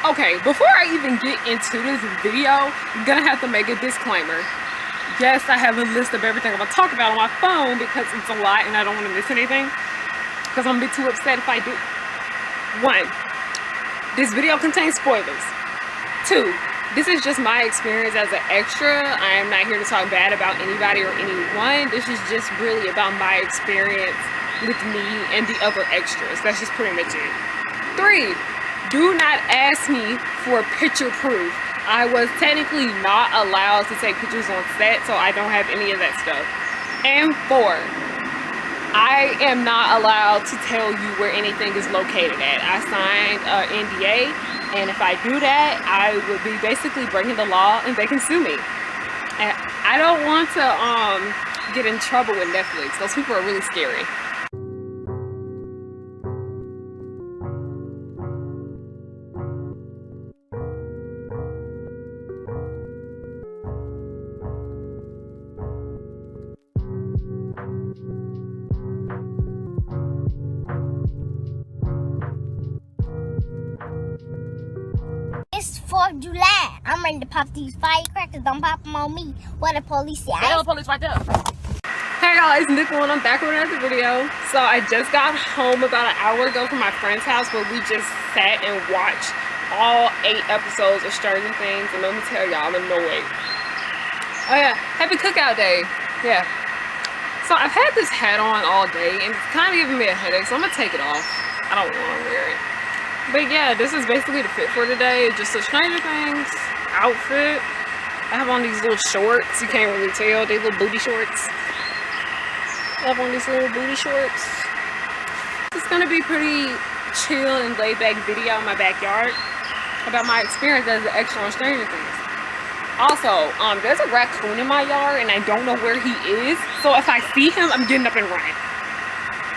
Okay, before I even get into this video, I'm gonna have to make a disclaimer. Yes, I have a list of everything I'm gonna talk about on my phone because it's a lot and I don't want to miss anything. Because I'm gonna be too upset if I do. 1. This video contains spoilers. 2. This is just my experience as an extra. I am not here to talk bad about anybody or anyone. This is just really about my experience with me and the other extras. That's just pretty much it. 3. Do not ask me for picture proof. I was technically not allowed to take pictures on set, so I don't have any of that stuff. And 4. I am not allowed to tell you where anything is located at. I signed an NDA, and if I do that, I would be basically breaking the law and they can sue me. And I don't want to get in trouble with Netflix. Those people are really scary. It's 4th of July. I'm ready to pop these firecrackers. Don't pop them on me. What the police say? The police right there. Hey y'all, it's Nicole and I'm back with another video. So I just got home about an hour ago from my friend's house where we just sat and watched all 8 episodes of Stranger Things. And let me tell y'all, I'm annoyed. Oh yeah, happy cookout day. Yeah. So I've had this hat on all day and it's kind of giving me a headache, so I'm gonna take it off. I don't want to wear it. But yeah, this is basically the fit for today. Just a Stranger Things outfit. I have on these little shorts. You can't really tell. They little booty shorts. I have on these little booty shorts. It's gonna be pretty chill and laid back video in my backyard about my experience as an extra on Stranger Things. Also, there's a raccoon in my yard and I don't know where he is. So if I see him, I'm getting up and running.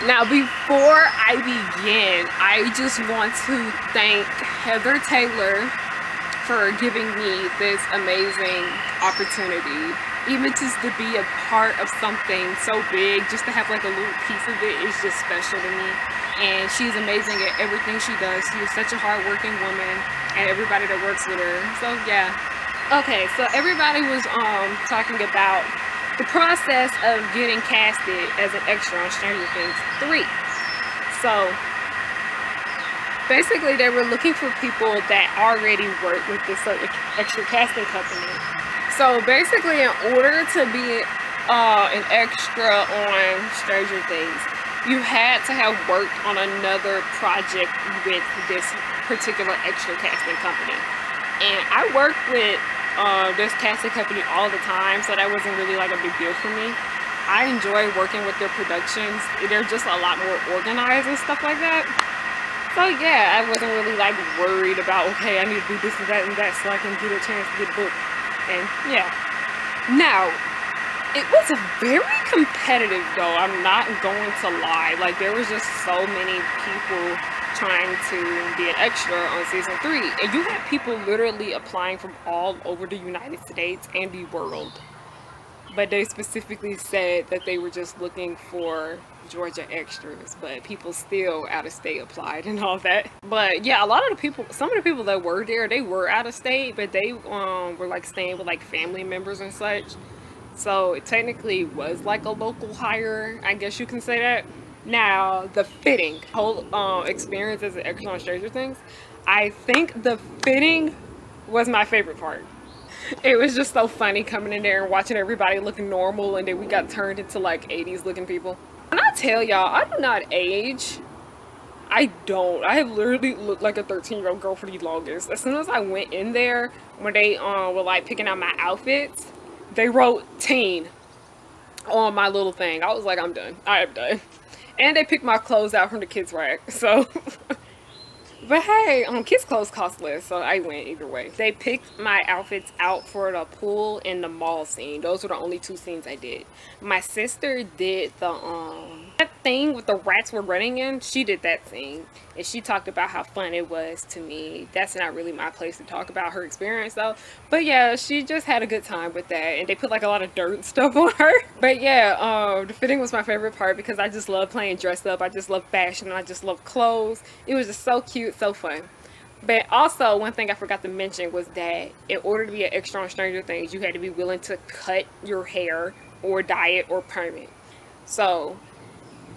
Now, before I begin, I just want to thank Heather Taylor for giving me this amazing opportunity. Even just to be a part of something so big, just to have like a little piece of it is just special to me. And she's amazing at everything she does. She is such a hardworking woman and everybody that works with her. So yeah. Okay, so everybody was talking about the process of getting casted as an extra on Stranger Things 3. So basically they were looking for people that already work with this certain extra casting company. So basically in order to be an extra on Stranger Things, you had to have worked on another project with this particular extra casting company. And I worked with this casting company all the time, so that wasn't really like a big deal for me. I enjoy working with their productions. They're just a lot more organized and stuff like that. So yeah, I wasn't really like worried about, okay, I need to do this and that so I can get a chance to get booked. And yeah. Now, it was very competitive though, I'm not going to lie. Like there was just so many people trying to be an extra on season 3, and you had people literally applying from all over the United States and the world, but they specifically said that they were just looking for Georgia extras, but people still out of state applied and all that. But yeah, a lot of the people, some of the people that were there, they were out of state, but they were like staying with like family members and such, so it technically was like a local hire, I guess you can say that. Now, the fitting, whole experience as an extra on Stranger Things, I think the fitting was my favorite part. It was just so funny coming in there and watching everybody looking normal, and then we got turned into like 80s looking people. When I tell y'all, I do not age. I don't. I have literally looked like a 13-year-old girl for the longest. As soon as I went in there, when they were like picking out my outfits, they wrote teen on my little thing. I was like, I'm done. I am done. And they picked my clothes out from the kids' rack, so. But hey, kids' clothes cost less, so I went either way. They picked my outfits out for the pool and the mall scene. Those were the only 2 scenes I did. My sister did the that thing with the rats were running in. She did that scene, and she talked about how fun it was to me. That's not really my place to talk about her experience though. But yeah, she just had a good time with that, and they put like a lot of dirt and stuff on her. But yeah, the fitting was my favorite part because I just love playing dress up. I just love fashion, and I just love clothes. It was just so cute, so fun. But also, one thing I forgot to mention was that in order to be an extra on Stranger Things, you had to be willing to cut your hair or dye it or perm it. So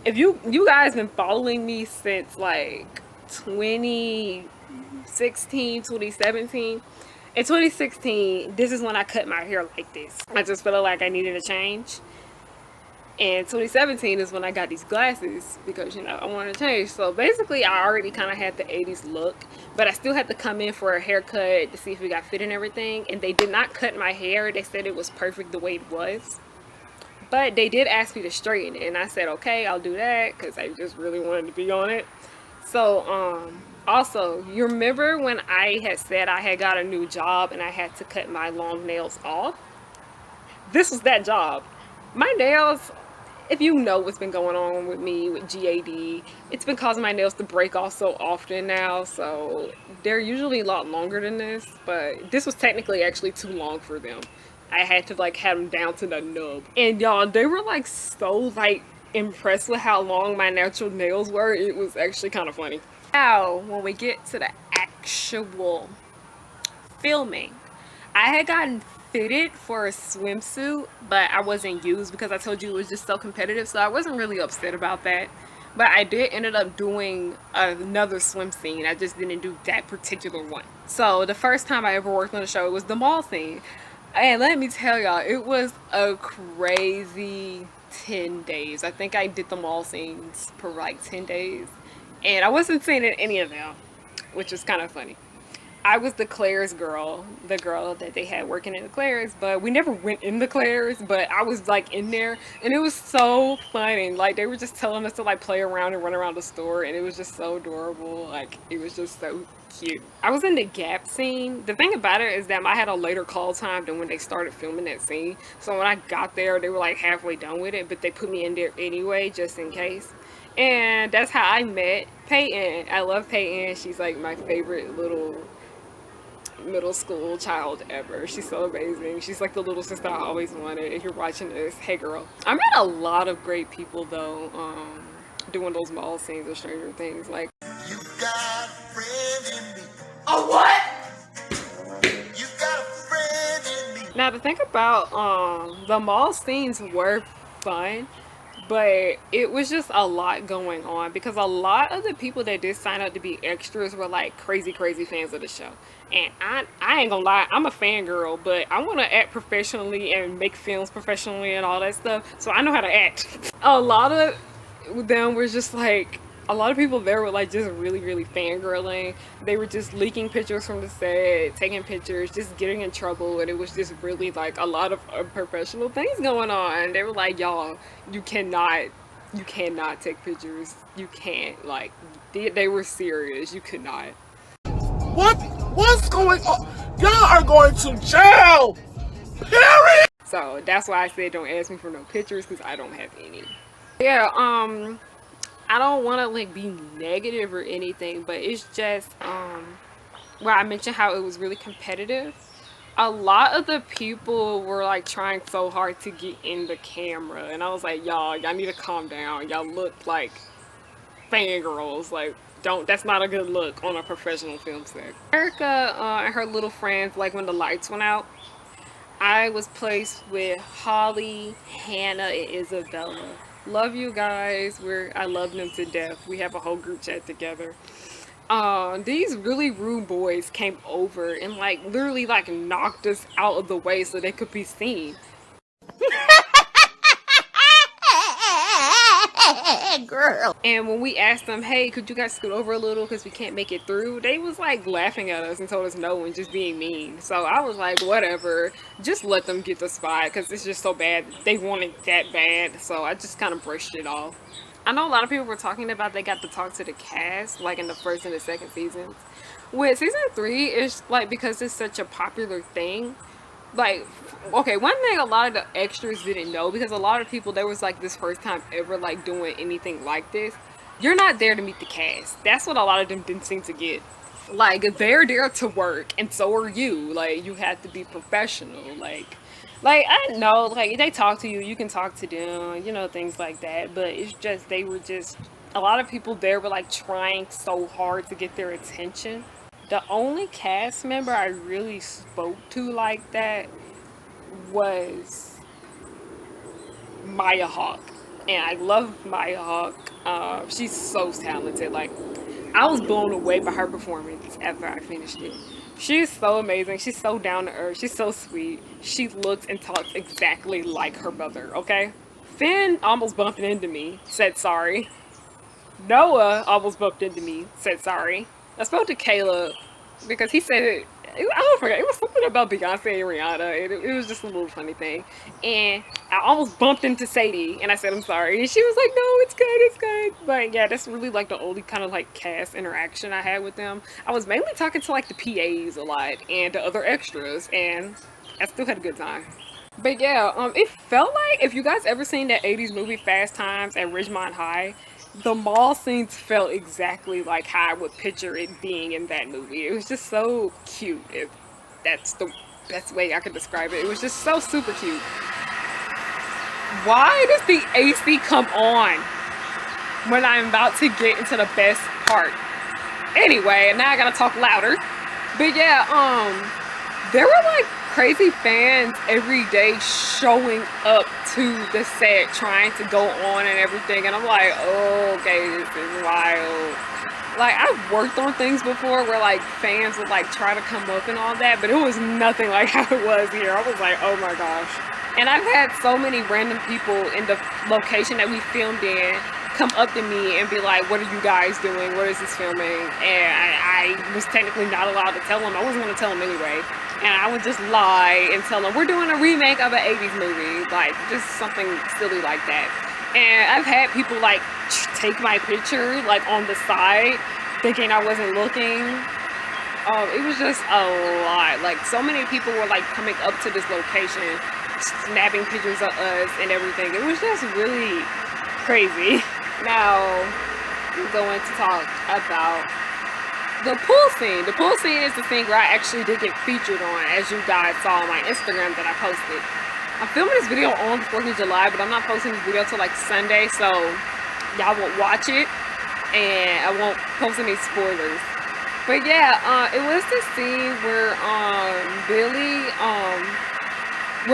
if you guys been following me since like 2016, 2017. In 2016, this is when I cut my hair like this. I just felt like I needed a change. And 2017 is when I got these glasses because, you know, I wanted to change. So basically, I already kind of had the 80s look, but I still had to come in for a haircut to see if it got fit and everything. And they did not cut my hair. They said it was perfect the way it was. But they did ask me to straighten it, and I said, okay, I'll do that because I just really wanted to be on it. So, also, you remember when I had said I had got a new job and I had to cut my long nails off? This was that job. My nails, if you know what's been going on with me with GAD, it's been causing my nails to break off so often now, so they're usually a lot longer than this, but this was technically actually too long for them. I had to like have them down to the nub. And y'all, they were like so like impressed with how long my natural nails were. It was actually kind of funny. Now, when we get to the actual filming, I had gotten fitted for a swimsuit, but I wasn't used because I told you it was just so competitive, so I wasn't really upset about that. But I did ended up doing another swim scene. I just didn't do that particular one. So the first time I ever worked on a show, it was the mall scene. And let me tell y'all, it was a crazy 10 days. I think I did the mall scenes for like 10 days. And I wasn't seen in any of them, which is kind of funny. I was the Claire's girl, the girl that they had working in the Claire's, but we never went in the Claire's, but I was like in there, and it was so funny. Like they were just telling us to like play around and run around the store, and it was just so adorable. Like it was just so cute. I was in the Gap scene. The thing about it is that I had a later call time than when they started filming that scene. So when I got there, they were like halfway done with it, but they put me in there anyway, just in case. And that's how I met Peyton. I love Peyton. She's like my favorite little middle school child ever. She's so amazing. She's like the little sister I always wanted. If you're watching this, hey girl. I met a lot of great people though, doing those mall scenes of Stranger Things. Like, you got a friend in me. A what? You got a friend in me. Now to think about, the mall scenes were fun, but it was just a lot going on because a lot of the people that did sign up to be extras were like crazy fans of the show. And I ain't gonna lie, I'm a fangirl, but I want to act professionally and make films professionally and all that stuff, so I know how to act. A lot of them were just like, a lot of people there were like just really fangirling. They were just leaking pictures from the set, taking pictures, just getting in trouble, and it was just really like a lot of unprofessional things going on. They were like, y'all, you cannot take pictures. You can't, like, they were serious. You could not. What's going on? Y'all are going to jail. Period. So that's why I said don't ask me for no pictures because I don't have any. Yeah, I don't want to like be negative or anything, but it's just where I mentioned how it was really competitive. A lot of the people were like trying so hard to get in the camera, and I was like, y'all need to calm down. Y'all look like fangirls. Like, that's not a good look on a professional film set. Erica and her little friends, like when the lights went out, I was placed with Holly, Hannah, and Isabella. Love you guys. I love them to death. We have a whole group chat together. These really rude boys came over and like literally like knocked us out of the way so they could be seen. Girl. And when we asked them, hey, could you guys scoot over a little because we can't make it through, they was like laughing at us and told us no and just being mean. So I was like, whatever, just let them get the spot because it's just so bad. They want it that bad, so I just kind of brushed it off. I know a lot of people were talking about they got to talk to the cast like in the first and the second seasons. With season 3, it's like because it's such a popular thing. Like, okay, one thing a lot of the extras didn't know, because a lot of people, there was like this first time ever like doing anything like this, you're not there to meet the cast. That's what a lot of them didn't seem to get. Like, they're there to work, and so are you. Like, you have to be professional. Like I know, like, they talk to you, you can talk to them, you know, things like that, but it's just, they were just, a lot of people there were like trying so hard to get their attention. The only cast member I really spoke to like that was Maya Hawke. And I love Maya Hawke. She's so talented. Like, I was blown away by her performance after I finished it. She's so amazing. She's so down to earth. She's so sweet. She looks and talks exactly like her mother, okay? Finn almost bumped into me, said sorry. Noah almost bumped into me, said sorry. I spoke to Caleb because he said, I don't forget, it was something about Beyonce and Rihanna. It was just a little funny thing. And I almost bumped into Sadie and I said, I'm sorry. And she was like, no, it's good, it's good. But yeah, that's really like the only kind of like cast interaction I had with them. I was mainly talking to like the PAs a lot and the other extras, and I still had a good time. But yeah, it felt like, if you guys ever seen that 80s movie Fast Times at Ridgemont High, the mall scenes felt exactly like how I would picture it being in that movie. It was just so cute, if that's the best way I could describe it. It was just so super cute. Why does the AC come on when I'm about to get into the best part? Anyway, now I gotta talk louder. But yeah, there were like crazy fans every day showing up to the set trying to go on and everything, and I'm like, oh, okay, this is wild. Like, I've worked on things before where like fans would like try to come up and all that, but it was nothing like how it was here. I was like, oh my gosh. And I've had so many random people in the location that we filmed in come up to me and be like, what are you guys doing? What is this filming? And I was technically not allowed to tell them. I wasn't going to tell them anyway. And I would just lie and tell them, we're doing a remake of an 80s movie. Like, just something silly like that. And I've had people, like, take my picture, like, on the side, thinking I wasn't looking. It was just a lot. Like, so many people were, like, coming up to this location, snapping pictures of us and everything. It was just really crazy. Now, I'm going to talk about the pool scene. The pool scene is the thing where I actually did get featured on, as you guys saw on my Instagram that I posted. I'm filming this video on the 4th of July, but I'm not posting this video till like Sunday, so y'all won't watch it, and I won't post any spoilers. But yeah, it was the scene where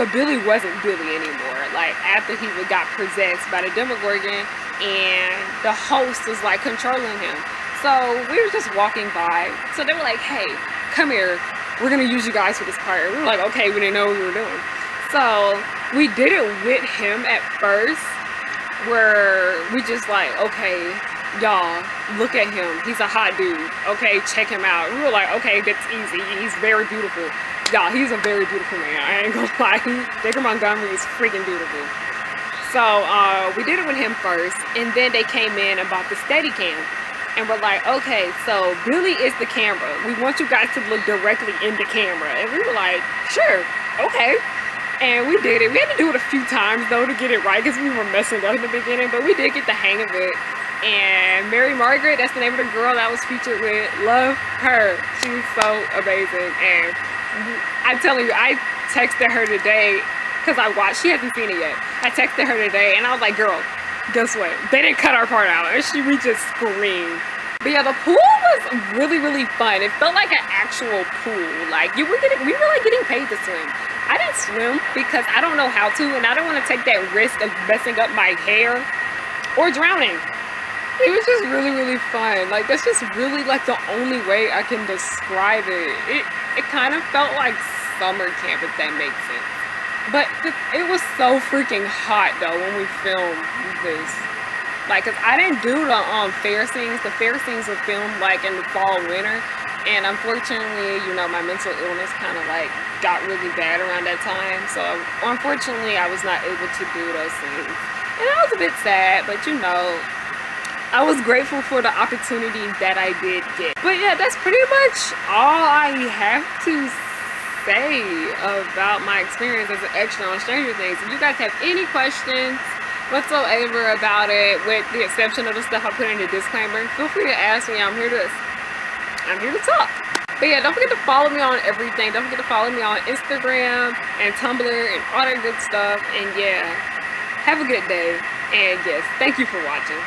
Billy wasn't Billy anymore. Like, after he got possessed by the Demogorgon, and the host was like controlling him. So we were just walking by. So they were like, hey, come here. We're going to use you guys for this part. We were like, okay, we didn't know what we were doing. So we did it with him at first, where we just like, okay, y'all, look at him. He's a hot dude. Okay, check him out. We were like, okay, that's easy. He's very beautiful. Y'all, he's a very beautiful man. I ain't gonna lie. Baker Montgomery is freaking beautiful. So we did it with him first, and then they came in and bought the Steadicam. And we're like, okay, so Billy is the camera. We want you guys to look directly in the camera. And we were like, sure, okay. And we did it. We had to do it a few times, though, to get it right, because we were messing up in the beginning. But we did get the hang of it. And Mary Margaret, that's the name of the girl that was featured with. Love her. She's so amazing. And I'm telling you, I texted her today, because she hasn't seen it yet. I texted her today, and I was like, girl, guess what? They didn't cut our part out, and we just screamed. But yeah, the pool was really, really fun. It felt like an actual pool. Like, we were like getting paid to swim. I didn't swim because I don't know how to, and I don't want to take that risk of messing up my hair or drowning. It was just really, really fun. Like, that's just really like the only way I can describe it. It kind of felt like summer camp, if that makes sense. But it was so freaking hot, though, when we filmed this. Like, cause I didn't do the fair scenes. The fair scenes were filmed like in the fall, winter, and unfortunately, you know, my mental illness kind of like got really bad around that time. So unfortunately, I was not able to do those scenes, and I was a bit sad. But you know, I was grateful for the opportunity that I did get. But yeah, that's pretty much all I have to say about my experience as an extra on Stranger Things. If you guys have any questions whatsoever about it, with the exception of the stuff I put in the disclaimer, feel free to ask me. I'm here to talk. But yeah, don't forget to follow me on everything. Don't forget to follow me on Instagram and Tumblr and all that good stuff. And yeah, have a good day. And yes, thank you for watching.